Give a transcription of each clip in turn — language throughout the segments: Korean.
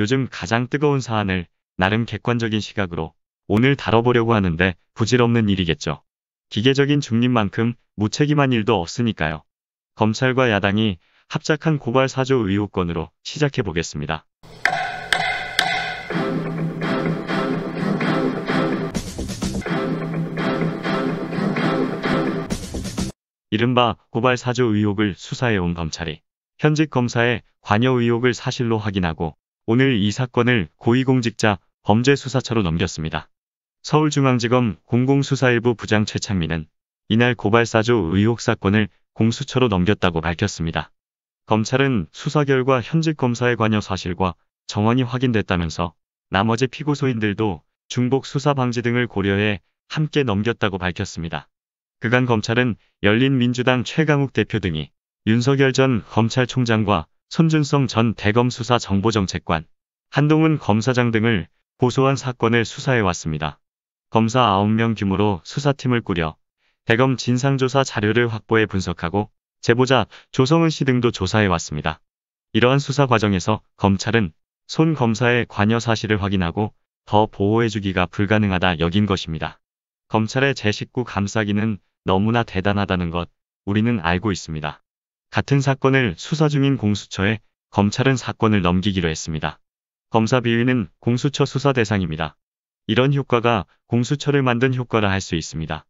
요즘 가장 뜨거운 사안을 나름 객관적인 시각으로 오늘 다뤄보려고 하는데 부질없는 일이겠죠. 기계적인 중립만큼 무책임한 일도 없으니까요. 검찰과 야당이 합작한 고발 사조 의혹건으로 시작해 보겠습니다. 이른바 고발 사조 의혹을 수사해온 검찰이 현직 검사의 관여 의혹을 사실로 확인하고 오늘 이 사건을 고위공직자 범죄수사처로 넘겼습니다. 서울중앙지검 공공수사일부 부장 최창민은 이날 고발 사조 의혹 사건을 공수처로 넘겼다고 밝혔습니다. 검찰은 수사 결과 현직 검사의 관여 사실과 정황이 확인됐다면서 나머지 피고소인들도 중복 수사 방지 등을 고려해 함께 넘겼다고 밝혔습니다. 그간 검찰은 열린민주당 최강욱 대표 등이 윤석열 전 검찰총장과 손준성 전 대검수사정보정책관, 한동훈 검사장 등을 고소한 사건을 수사해왔습니다. 검사 9명 규모로 수사팀을 꾸려 대검 진상조사 자료를 확보해 분석하고 제보자 조성은 씨 등도 조사해왔습니다. 이러한 수사 과정에서 검찰은 손 검사의 관여 사실을 확인하고 더 보호해주기가 불가능하다 여긴 것입니다. 검찰의 제19 감싸기는 너무나 대단하다는 것 우리는 알고 있습니다. 같은 사건을 수사 중인 공수처에 검찰은 사건을 넘기기로 했습니다. 검사 비위는 공수처 수사 대상입니다. 이런 효과가 공수처를 만든 효과라 할 수 있습니다.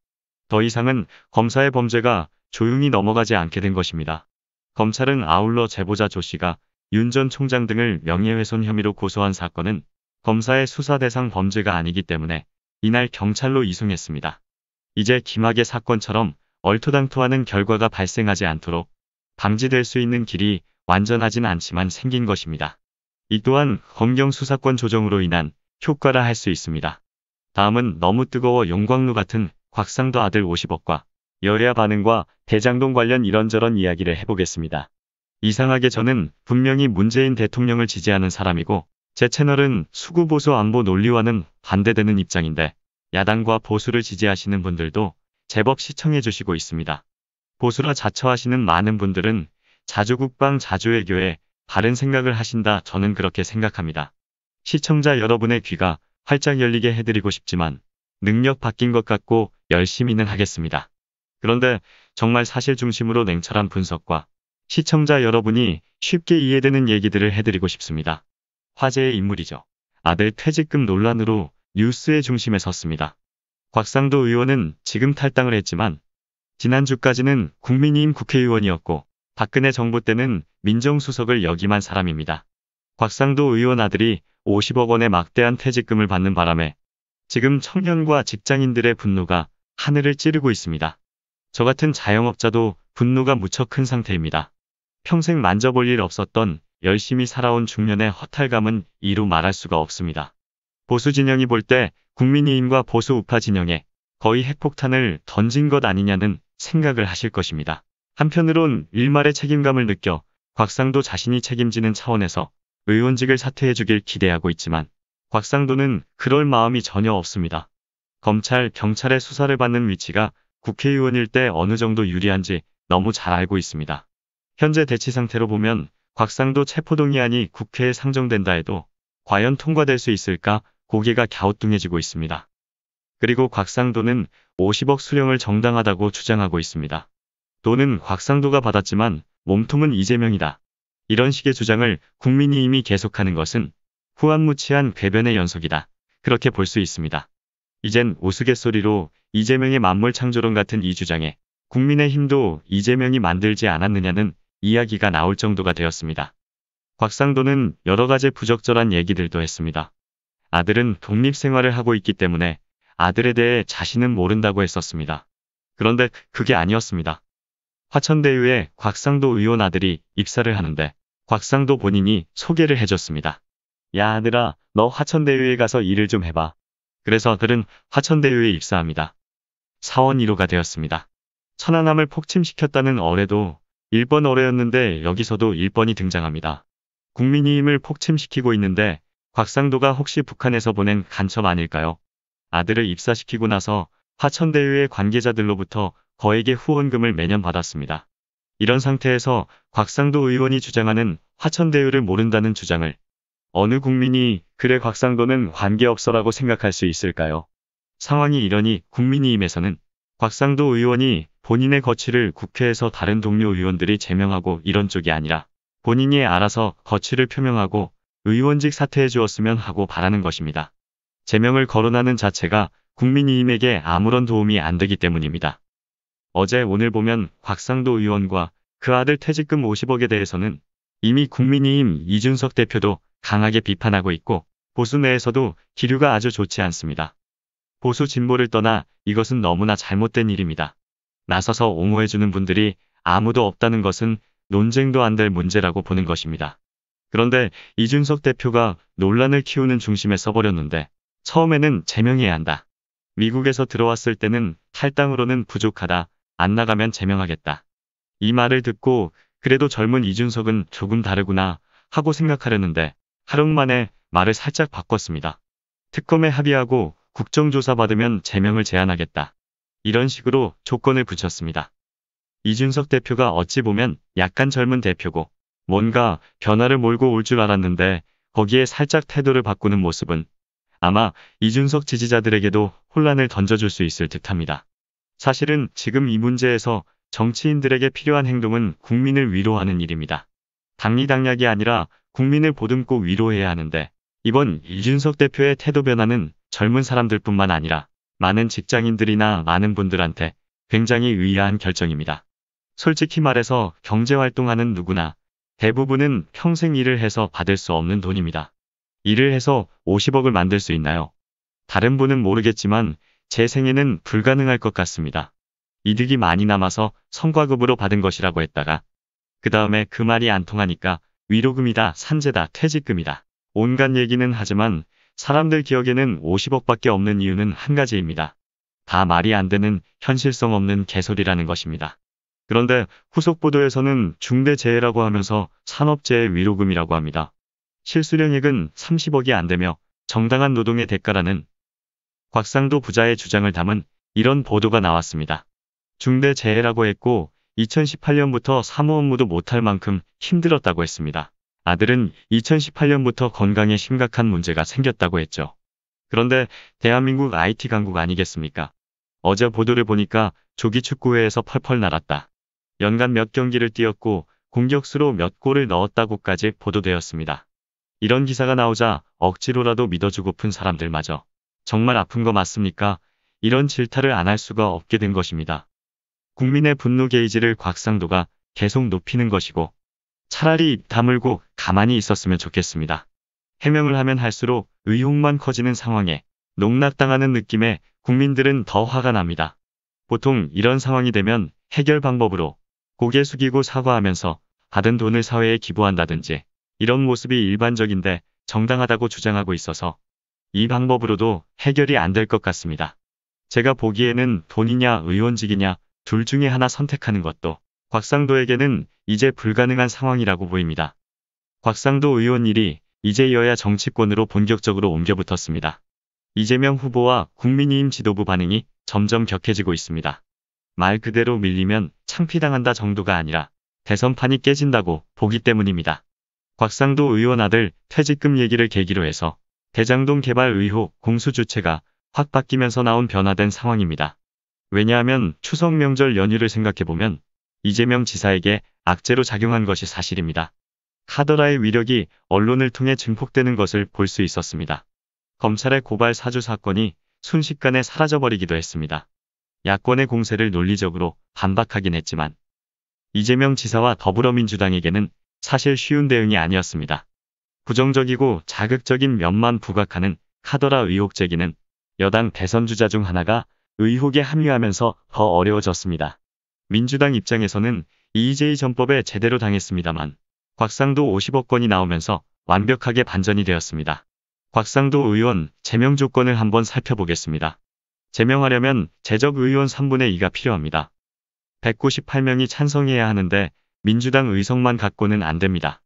더 이상은 검사의 범죄가 조용히 넘어가지 않게 된 것입니다. 검찰은 아울러 제보자 조 씨가 윤 전 총장 등을 명예훼손 혐의로 고소한 사건은 검사의 수사 대상 범죄가 아니기 때문에 이날 경찰로 이송했습니다. 이제 김학의 사건처럼 얼토당토하는 결과가 발생하지 않도록 방지될 수 있는 길이 완전하진 않지만 생긴 것입니다. 이 또한 검경 수사권 조정으로 인한 효과라 할 수 있습니다. 다음은 너무 뜨거워 용광로 같은 곽상도 아들 50억과 여야 반응과 대장동 관련 이런저런 이야기를 해보겠습니다. 이상하게 저는 분명히 문재인 대통령을 지지하는 사람이고 제 채널은 수구보수 안보 논리와는 반대되는 입장인데 야당과 보수를 지지하시는 분들도 제법 시청해 주시고 있습니다. 보수라 자처하시는 많은 분들은 자주국방 자주외교에 바른 생각을 하신다 저는 그렇게 생각합니다. 시청자 여러분의 귀가 활짝 열리게 해드리고 싶지만 능력 바뀐 것 같고 열심히는 하겠습니다. 그런데 정말 사실 중심으로 냉철한 분석과 시청자 여러분이 쉽게 이해되는 얘기들을 해드리고 싶습니다. 화제의 인물이죠. 아들 퇴직금 논란으로 뉴스의 중심에 섰습니다. 곽상도 의원은 지금 탈당을 했지만 지난주까지는 국민의힘 국회의원이었고 박근혜 정부 때는 민정수석을 역임한 사람입니다. 곽상도 의원 아들이 50억 원의 막대한 퇴직금을 받는 바람에 지금 청년과 직장인들의 분노가 하늘을 찌르고 있습니다. 저 같은 자영업자도 분노가 무척 큰 상태입니다. 평생 만져볼 일 없었던 열심히 살아온 중년의 허탈감은 이루 말할 수가 없습니다. 보수 진영이 볼 때 국민의힘과 보수 우파 진영에 거의 핵폭탄을 던진 것 아니냐는 생각을 하실 것입니다. 한편으론 일말의 책임감을 느껴 곽상도 자신이 책임지는 차원에서 의원직을 사퇴해주길 기대하고 있지만 곽상도는 그럴 마음이 전혀 없습니다. 검찰, 경찰의 수사를 받는 위치가 국회의원일 때 어느 정도 유리한지 너무 잘 알고 있습니다. 현재 대치 상태로 보면 곽상도 체포동의안이 국회에 상정된다 해도 과연 통과될 수 있을까 고개가 갸우뚱해지고 있습니다. 그리고 곽상도는 50억 수령을 정당하다고 주장하고 있습니다. 돈은 곽상도가 받았지만 몸통은 이재명이다. 이런 식의 주장을 국민의힘이 계속하는 것은 후안무치한 궤변의 연속이다. 그렇게 볼 수 있습니다. 이젠 우스갯소리로 이재명의 만물창조론 같은 이 주장에 국민의힘도 이재명이 만들지 않았느냐는 이야기가 나올 정도가 되었습니다. 곽상도는 여러 가지 부적절한 얘기들도 했습니다. 아들은 독립생활을 하고 있기 때문에 아들에 대해 자신은 모른다고 했었습니다. 그런데 그게 아니었습니다. 화천대유에 곽상도 의원 아들이 입사를 하는데 곽상도 본인이 소개를 해줬습니다. 야 아들아, 너 화천대유에 가서 일을 좀 해봐. 그래서 아들은 화천대유에 입사합니다. 사원 1호가 되었습니다. 천안함을 폭침시켰다는 어뢰도 1번 어뢰였는데 여기서도 1번이 등장합니다. 국민의힘을 폭침시키고 있는데 곽상도가 혹시 북한에서 보낸 간첩 아닐까요? 아들을 입사시키고 나서 화천대유의 관계자들로부터 거액의 후원금을 매년 받았습니다. 이런 상태에서 곽상도 의원이 주장하는 화천대유를 모른다는 주장을 어느 국민이 그래 곽상도는 관계없어라고 생각할 수 있을까요? 상황이 이러니 국민의힘에서는 곽상도 의원이 본인의 거취를 국회에서 다른 동료 의원들이 제명하고 이런 쪽이 아니라 본인이 알아서 거취를 표명하고 의원직 사퇴해 주었으면 하고 바라는 것입니다. 제명을 거론하는 자체가 국민의힘에게 아무런 도움이 안 되기 때문입니다. 어제 오늘 보면 곽상도 의원과 그 아들 퇴직금 50억에 대해서는 이미 국민의힘 이준석 대표도 강하게 비판하고 있고 보수 내에서도 기류가 아주 좋지 않습니다. 보수 진보를 떠나 이것은 너무나 잘못된 일입니다. 나서서 옹호해주는 분들이 아무도 없다는 것은 논쟁도 안 될 문제라고 보는 것입니다. 그런데 이준석 대표가 논란을 키우는 중심에 서버렸는데 처음에는 제명해야 한다. 미국에서 들어왔을 때는 탈당으로는 부족하다. 안 나가면 제명하겠다. 이 말을 듣고 그래도 젊은 이준석은 조금 다르구나 하고 생각하려는데 하루 만에 말을 살짝 바꿨습니다. 특검에 합의하고 국정조사 받으면 제명을 제한하겠다. 이런 식으로 조건을 붙였습니다. 이준석 대표가 어찌 보면 약간 젊은 대표고 뭔가 변화를 몰고 올 줄 알았는데 거기에 살짝 태도를 바꾸는 모습은 아마 이준석 지지자들에게도 혼란을 던져줄 수 있을 듯합니다. 사실은 지금 이 문제에서 정치인들에게 필요한 행동은 국민을 위로하는 일입니다. 당리당략이 아니라 국민을 보듬고 위로해야 하는데 이번 이준석 대표의 태도 변화는 젊은 사람들뿐만 아니라 많은 직장인들이나 많은 분들한테 굉장히 의아한 결정입니다. 솔직히 말해서 경제활동하는 누구나 대부분은 평생 일을 해서 받을 수 없는 돈입니다. 일을 해서 50억을 만들 수 있나요? 다른 분은 모르겠지만 제 생에는 불가능할 것 같습니다. 이득이 많이 남아서 성과급으로 받은 것이라고 했다가 그 다음에 그 말이 안 통하니까 위로금이다, 산재다, 퇴직금이다. 온갖 얘기는 하지만 사람들 기억에는 50억밖에 없는 이유는 한 가지입니다. 다 말이 안 되는 현실성 없는 개소리라는 것입니다. 그런데 후속 보도에서는 중대재해라고 하면서 산업재해 위로금이라고 합니다. 실수령액은 30억이 안 되며 정당한 노동의 대가라는 곽상도 부자의 주장을 담은 이런 보도가 나왔습니다. 중대재해라고 했고 2018년부터 사무 업무도 못할 만큼 힘들었다고 했습니다. 아들은 2018년부터 건강에 심각한 문제가 생겼다고 했죠. 그런데 대한민국 IT 강국 아니겠습니까? 어제 보도를 보니까 조기 축구회에서 펄펄 날았다. 연간 몇 경기를 뛰었고 공격수로 몇 골을 넣었다고까지 보도되었습니다. 이런 기사가 나오자 억지로라도 믿어주고픈 사람들마저 정말 아픈 거 맞습니까? 이런 질타를 안 할 수가 없게 된 것입니다. 국민의 분노 게이지를 곽상도가 계속 높이는 것이고 차라리 입 다물고 가만히 있었으면 좋겠습니다. 해명을 하면 할수록 의혹만 커지는 상황에 농락당하는 느낌에 국민들은 더 화가 납니다. 보통 이런 상황이 되면 해결 방법으로 고개 숙이고 사과하면서 받은 돈을 사회에 기부한다든지 이런 모습이 일반적인데 정당하다고 주장하고 있어서 이 방법으로도 해결이 안 될 것 같습니다. 제가 보기에는 돈이냐 의원직이냐 둘 중에 하나 선택하는 것도 곽상도에게는 이제 불가능한 상황이라고 보입니다. 곽상도 의원 일이 이제 여야 정치권으로 본격적으로 옮겨붙었습니다. 이재명 후보와 국민의힘 지도부 반응이 점점 격해지고 있습니다. 말 그대로 밀리면 창피당한다 정도가 아니라 대선판이 깨진다고 보기 때문입니다. 곽상도 의원 아들 퇴직금 얘기를 계기로 해서 대장동 개발 의혹 공수 주체가 확 바뀌면서 나온 변화된 상황입니다. 왜냐하면 추석 명절 연휴를 생각해보면 이재명 지사에게 악재로 작용한 것이 사실입니다. 카더라의 위력이 언론을 통해 증폭되는 것을 볼 수 있었습니다. 검찰의 고발 사주 사건이 순식간에 사라져버리기도 했습니다. 야권의 공세를 논리적으로 반박하긴 했지만 이재명 지사와 더불어민주당에게는 사실 쉬운 대응이 아니었습니다. 부정적이고 자극적인 면만 부각하는 카더라 의혹 제기는 여당 대선 주자 중 하나가 의혹에 합류하면서 더 어려워졌습니다. 민주당 입장에서는 EJ 전법에 제대로 당했습니다만 곽상도 50억 건이 나오면서 완벽하게 반전이 되었습니다. 곽상도 의원 제명 조건을 한번 살펴보겠습니다. 제명하려면 재적 의원 3분의 2가 필요합니다. 198명이 찬성해야 하는데 민주당 의석만 갖고는 안 됩니다.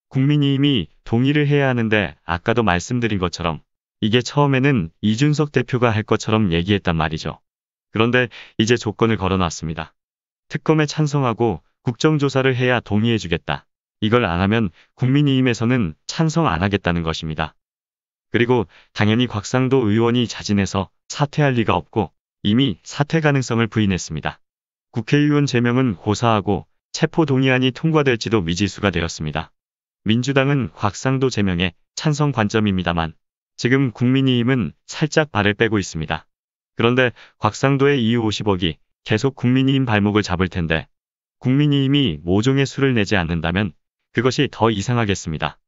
국민의힘이 동의를 해야 하는데 아까도 말씀드린 것처럼 이게 처음에는 이준석 대표가 할 것처럼 얘기했단 말이죠. 그런데 이제 조건을 걸어놨습니다. 특검에 찬성하고 국정조사를 해야 동의해주겠다. 이걸 안 하면 국민의힘에서는 찬성 안 하겠다는 것입니다. 그리고 당연히 곽상도 의원이 자진해서 사퇴할 리가 없고 이미 사퇴 가능성을 부인했습니다. 국회의원 제명은 고사하고 체포동의안이 통과될지도 미지수가 되었습니다. 민주당은 곽상도 제명에 찬성 관점입니다만 지금 국민의힘은 살짝 발을 빼고 있습니다. 그런데 곽상도의 이유 50억이 계속 국민의힘 발목을 잡을 텐데 국민의힘이 모종의 수를 내지 않는다면 그것이 더 이상하겠습니다.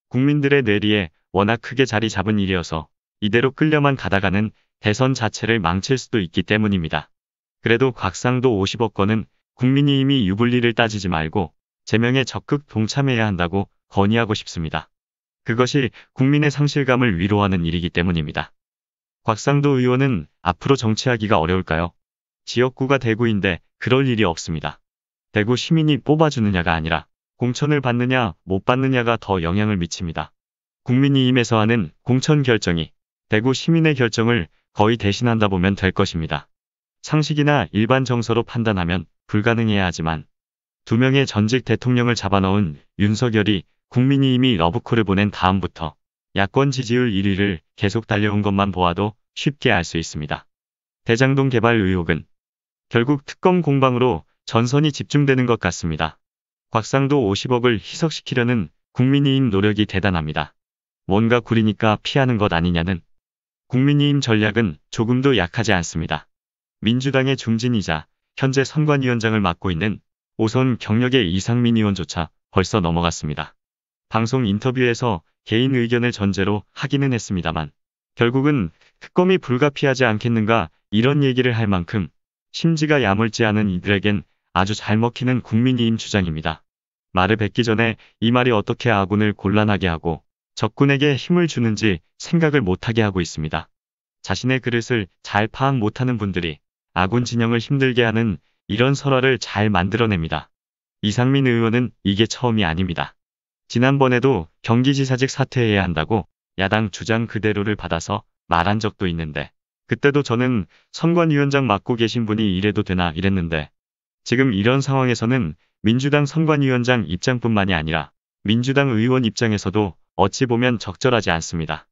국민들의 뇌리에 워낙 크게 자리 잡은 일이어서 이대로 끌려만 가다가는 대선 자체를 망칠 수도 있기 때문입니다. 그래도 곽상도 50억 건은 국민의힘이 유불리를 따지지 말고 제명에 적극 동참해야 한다고 건의하고 싶습니다. 그것이 국민의 상실감을 위로하는 일이기 때문입니다. 곽상도 의원은 앞으로 정치하기가 어려울까요? 지역구가 대구인데 그럴 일이 없습니다. 대구 시민이 뽑아주느냐가 아니라 공천을 받느냐 못 받느냐가 더 영향을 미칩니다. 국민의힘에서 하는 공천 결정이 대구 시민의 결정을 거의 대신한다 보면 될 것입니다. 상식이나 일반 정서로 판단하면 불가능해야 하지만 2명의 전직 대통령을 잡아넣은 윤석열이 국민의힘이 러브콜을 보낸 다음부터 야권 지지율 1위를 계속 달려온 것만 보아도 쉽게 알 수 있습니다. 대장동 개발 의혹은 결국 특검 공방으로 전선이 집중되는 것 같습니다. 곽상도 50억을 희석시키려는 국민의힘 노력이 대단합니다. 뭔가 구리니까 피하는 것 아니냐는 국민의힘 전략은 조금도 약하지 않습니다. 민주당의 중진이자 현재 선관위원장을 맡고 있는 오선 경력의 이상민 의원조차 벌써 넘어갔습니다. 방송 인터뷰에서 개인 의견을 전제로 하기는 했습니다만 결국은 특검이 불가피하지 않겠는가 이런 얘기를 할 만큼 심지가 야물지 않은 이들에겐 아주 잘 먹히는 국민의힘 주장입니다. 말을 뱉기 전에 이 말이 어떻게 아군을 곤란하게 하고 적군에게 힘을 주는지 생각을 못하게 하고 있습니다. 자신의 그릇을 잘 파악 못하는 분들이 아군 진영을 힘들게 하는 이런 설화를 잘 만들어냅니다. 이상민 의원은 이게 처음이 아닙니다. 지난번에도 경기지사직 사퇴해야 한다고 야당 주장 그대로를 받아서 말한 적도 있는데 그때도 저는 선관위원장 맡고 계신 분이 이래도 되나 이랬는데 지금 이런 상황에서는 민주당 선관위원장 입장뿐만이 아니라 민주당 의원 입장에서도 어찌 보면 적절하지 않습니다.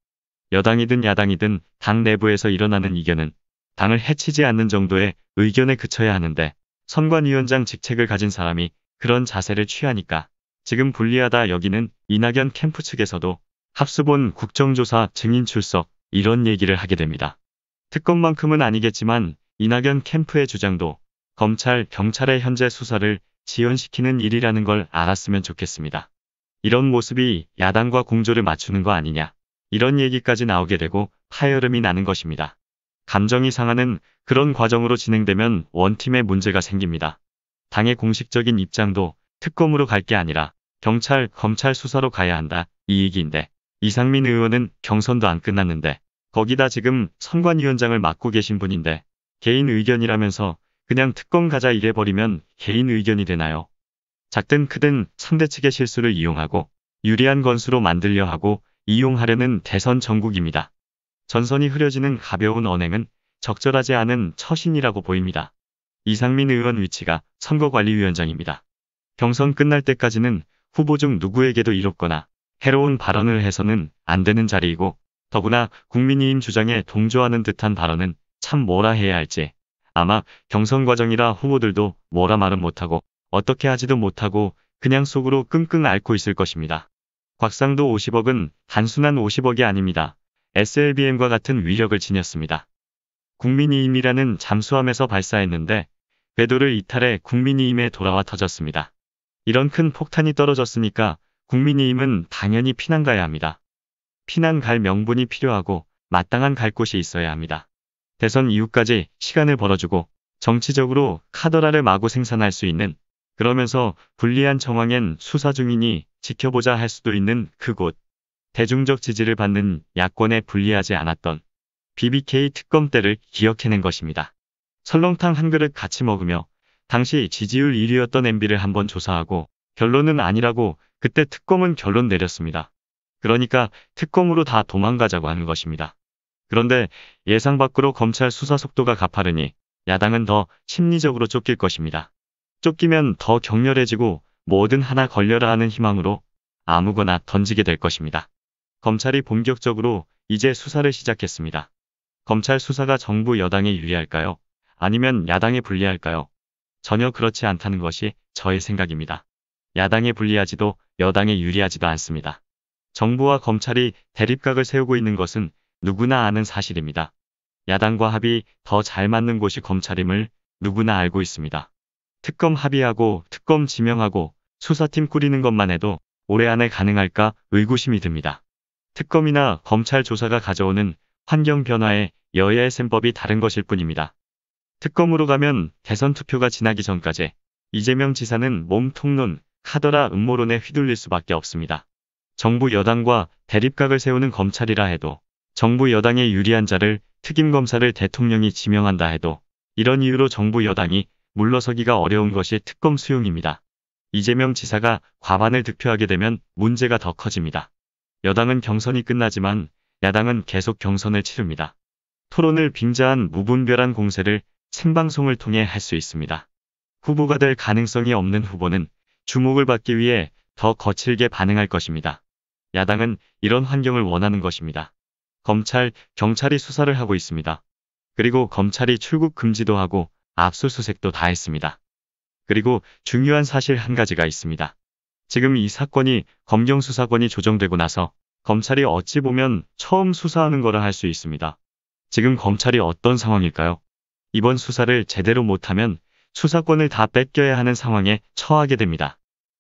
여당이든 야당이든 당 내부에서 일어나는 이견은 당을 해치지 않는 정도의 의견에 그쳐야 하는데 선관위원장 직책을 가진 사람이 그런 자세를 취하니까 지금 불리하다 여기는 이낙연 캠프 측에서도 합수본 국정조사 증인 출석 이런 얘기를 하게 됩니다. 특검만큼은 아니겠지만 이낙연 캠프의 주장도 검찰, 경찰의 현재 수사를 지연시키는 일이라는 걸 알았으면 좋겠습니다. 이런 모습이 야당과 공조를 맞추는 거 아니냐 이런 얘기까지 나오게 되고 파열음이 나는 것입니다. 감정이 상하는 그런 과정으로 진행되면 원팀에 문제가 생깁니다. 당의 공식적인 입장도 특검으로 갈 게 아니라 경찰, 검찰 수사로 가야 한다 이 얘기인데 이상민 의원은 경선도 안 끝났는데 거기다 지금 선관위원장을 맡고 계신 분인데 개인 의견이라면서 그냥 특검 가자 이래버리면 개인 의견이 되나요? 작든 크든 상대 측의 실수를 이용하고 유리한 건수로 만들려 하고 이용하려는 대선 정국입니다. 전선이 흐려지는 가벼운 언행은 적절하지 않은 처신이라고 보입니다. 이상민 의원 위치가 선거관리위원장입니다. 경선 끝날 때까지는 후보 중 누구에게도 이롭거나 해로운 발언을 해서는 안 되는 자리이고 더구나 국민의힘 주장에 동조하는 듯한 발언은 참 뭐라 해야 할지 아마 경선 과정이라 후보들도 뭐라 말은 못하고 어떻게 하지도 못하고 그냥 속으로 끙끙 앓고 있을 것입니다. 곽상도 50억은 단순한 50억이 아닙니다. SLBM과 같은 위력을 지녔습니다. 국민의힘이라는 잠수함에서 발사했는데 궤도를 이탈해 국민의힘에 돌아와 터졌습니다. 이런 큰 폭탄이 떨어졌으니까 국민의힘은 당연히 피난 가야 합니다. 피난 갈 명분이 필요하고 마땅한 갈 곳이 있어야 합니다. 대선 이후까지 시간을 벌어주고 정치적으로 카더라를 마구 생산할 수 있는 그러면서 불리한 정황엔 수사 중이니 지켜보자 할 수도 있는 그곳. 대중적 지지를 받는 야권에 불리하지 않았던 BBK 특검 때를 기억해낸 것입니다. 설렁탕 한 그릇 같이 먹으며 당시 지지율 1위였던 MB를 한번 조사하고 결론은 아니라고 그때 특검은 결론 내렸습니다. 그러니까 특검으로 다 도망가자고 하는 것입니다. 그런데 예상 밖으로 검찰 수사 속도가 가파르니 야당은 더 심리적으로 쫓길 것입니다. 쫓기면 더 격렬해지고 뭐든 하나 걸려라 하는 희망으로 아무거나 던지게 될 것입니다. 검찰이 본격적으로 이제 수사를 시작했습니다. 검찰 수사가 정부 여당에 유리할까요? 아니면 야당에 불리할까요? 전혀 그렇지 않다는 것이 저의 생각입니다. 야당에 불리하지도 여당에 유리하지도 않습니다. 정부와 검찰이 대립각을 세우고 있는 것은 누구나 아는 사실입니다. 야당과 합이 더 잘 맞는 곳이 검찰임을 누구나 알고 있습니다. 특검 합의하고 특검 지명하고 수사팀 꾸리는 것만 해도 올해 안에 가능할까 의구심이 듭니다. 특검이나 검찰 조사가 가져오는 환경 변화에 여야의 셈법이 다른 것일 뿐입니다. 특검으로 가면 대선 투표가 지나기 전까지 이재명 지사는 몸통론, 카더라 음모론에 휘둘릴 수밖에 없습니다. 정부 여당과 대립각을 세우는 검찰이라 해도 정부 여당에 유리한 자를 특임검사를 대통령이 지명한다 해도 이런 이유로 정부 여당이 물러서기가 어려운 것이 특검 수용입니다. 이재명 지사가 과반을 득표하게 되면 문제가 더 커집니다. 여당은 경선이 끝나지만 야당은 계속 경선을 치릅니다. 토론을 빙자한 무분별한 공세를 생방송을 통해 할 수 있습니다. 후보가 될 가능성이 없는 후보는 주목을 받기 위해 더 거칠게 반응할 것입니다. 야당은 이런 환경을 원하는 것입니다. 검찰, 경찰이 수사를 하고 있습니다. 그리고 검찰이 출국 금지도 하고 압수수색도 다 했습니다. 그리고 중요한 사실 한 가지가 있습니다. 지금 이 사건이 검경수사권이 조정되고 나서 검찰이 어찌 보면 처음 수사하는 거라 할 수 있습니다. 지금 검찰이 어떤 상황일까요? 이번 수사를 제대로 못하면 수사권을 다 뺏겨야 하는 상황에 처하게 됩니다.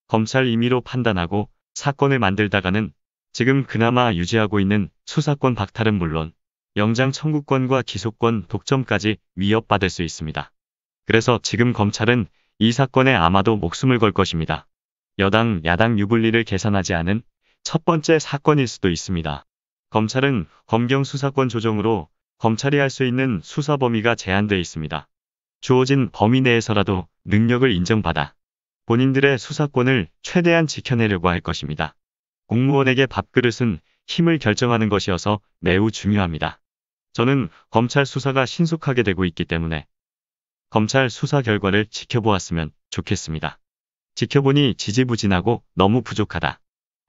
검찰 임의로 판단하고 사건을 만들다가는 지금 그나마 유지하고 있는 수사권 박탈은 물론 영장 청구권과 기소권 독점까지 위협받을 수 있습니다. 그래서 지금 검찰은 이 사건에 아마도 목숨을 걸 것입니다. 여당, 야당 유불리를 계산하지 않은 첫 번째 사건일 수도 있습니다. 검찰은 검경 수사권 조정으로 검찰이 할 수 있는 수사 범위가 제한되어 있습니다. 주어진 범위 내에서라도 능력을 인정받아 본인들의 수사권을 최대한 지켜내려고 할 것입니다. 공무원에게 밥그릇은 힘을 결정하는 것이어서 매우 중요합니다. 저는 검찰 수사가 신속하게 되고 있기 때문에 검찰 수사 결과를 지켜보았으면 좋겠습니다. 지켜보니 지지부진하고 너무 부족하다.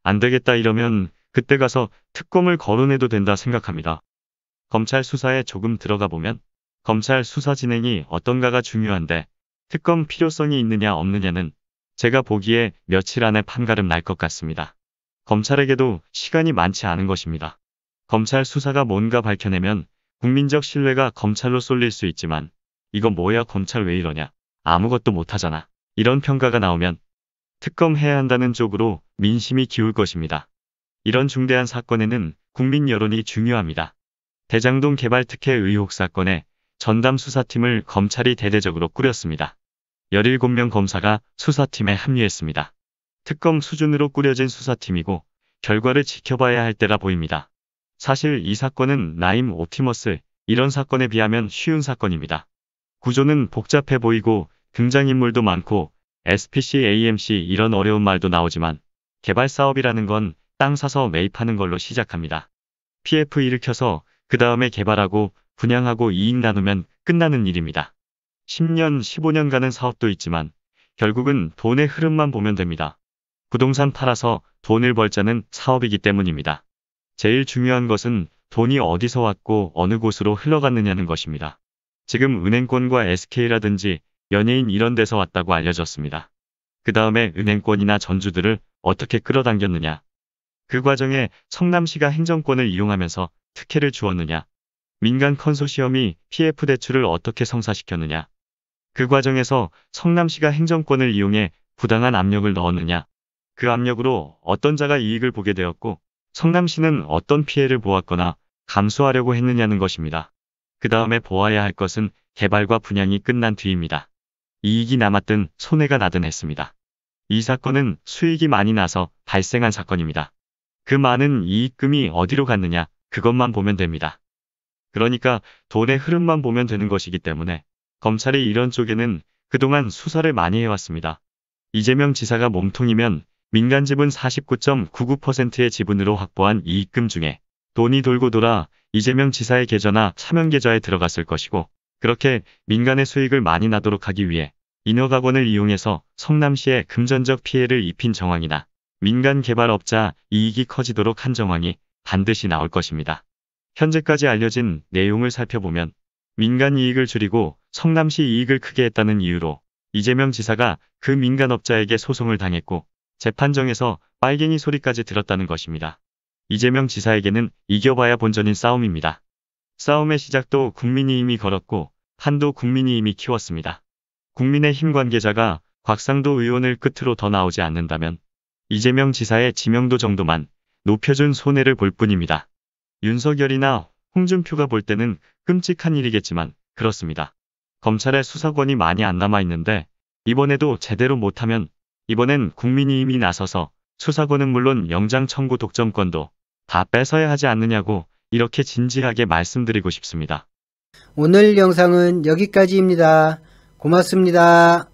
안 되겠다 이러면 그때 가서 특검을 거론해도 된다 생각합니다. 검찰 수사에 조금 들어가 보면 검찰 수사 진행이 어떤가가 중요한데 특검 필요성이 있느냐 없느냐는 제가 보기에 며칠 안에 판가름 날 것 같습니다. 검찰에게도 시간이 많지 않은 것입니다. 검찰 수사가 뭔가 밝혀내면 국민적 신뢰가 검찰로 쏠릴 수 있지만 이거 뭐야 검찰 왜 이러냐 아무것도 못하잖아 이런 평가가 나오면 특검 해야 한다는 쪽으로 민심이 기울 것입니다. 이런 중대한 사건에는 국민 여론이 중요합니다. 대장동 개발 특혜 의혹 사건에 전담 수사팀을 검찰이 대대적으로 꾸렸습니다. 17명 검사가 수사팀에 합류했습니다. 특검 수준으로 꾸려진 수사팀이고 결과를 지켜봐야 할 때라 보입니다. 사실 이 사건은 라임 옵티머스 이런 사건에 비하면 쉬운 사건입니다. 구조는 복잡해 보이고 등장인물도 많고 SPC, AMC 이런 어려운 말도 나오지만 개발 사업이라는 건 땅 사서 매입하는 걸로 시작합니다. PF 일으켜서 그 다음에 개발하고 분양하고 이익 나누면 끝나는 일입니다. 10년, 15년 가는 사업도 있지만 결국은 돈의 흐름만 보면 됩니다. 부동산 팔아서 돈을 벌자는 사업이기 때문입니다. 제일 중요한 것은 돈이 어디서 왔고 어느 곳으로 흘러갔느냐는 것입니다. 지금 은행권과 SK라든지 연예인 이런 데서 왔다고 알려졌습니다. 그 다음에 은행권이나 전주들을 어떻게 끌어당겼느냐. 그 과정에 성남시가 행정권을 이용하면서 특혜를 주었느냐. 민간 컨소시엄이 PF 대출을 어떻게 성사시켰느냐. 그 과정에서 성남시가 행정권을 이용해 부당한 압력을 넣었느냐. 그 압력으로 어떤 자가 이익을 보게 되었고 성남시는 어떤 피해를 보았거나 감수하려고 했느냐는 것입니다. 그 다음에 보아야 할 것은 개발과 분양이 끝난 뒤입니다. 이익이 남았든 손해가 나든 했습니다. 이 사건은 수익이 많이 나서 발생한 사건입니다. 그 많은 이익금이 어디로 갔느냐 그것만 보면 됩니다. 그러니까 돈의 흐름만 보면 되는 것이기 때문에 검찰이 이런 쪽에는 그동안 수사를 많이 해왔습니다. 이재명 지사가 몸통이면 민간 지분 49.99%의 지분으로 확보한 이익금 중에 돈이 돌고 돌아 이재명 지사의 계좌나 차명 계좌에 들어갔을 것이고 그렇게 민간의 수익을 많이 나도록 하기 위해 인허가권을 이용해서 성남시에 금전적 피해를 입힌 정황이나 민간 개발업자 이익이 커지도록 한 정황이 반드시 나올 것입니다. 현재까지 알려진 내용을 살펴보면 민간 이익을 줄이고 성남시 이익을 크게 했다는 이유로 이재명 지사가 그 민간업자에게 소송을 당했고 재판정에서 빨갱이 소리까지 들었다는 것입니다. 이재명 지사에게는 이겨봐야 본전인 싸움입니다. 싸움의 시작도 국민이 이미 걸었고 판도 국민이 이미 키웠습니다. 국민의힘 관계자가 곽상도 의원을 끝으로 더 나오지 않는다면 이재명 지사의 지명도 정도만 높여준 손해를 볼 뿐입니다. 윤석열이나 홍준표가 볼 때는 끔찍한 일이겠지만 그렇습니다. 검찰의 수사권이 많이 안 남아있는데 이번에도 제대로 못하면 이번엔 국민이 이미 나서서 수사권은 물론 영장 청구 독점권도 다 뺏어야 하지 않느냐고 이렇게 진지하게 말씀드리고 싶습니다. 오늘 영상은 여기까지입니다. 고맙습니다.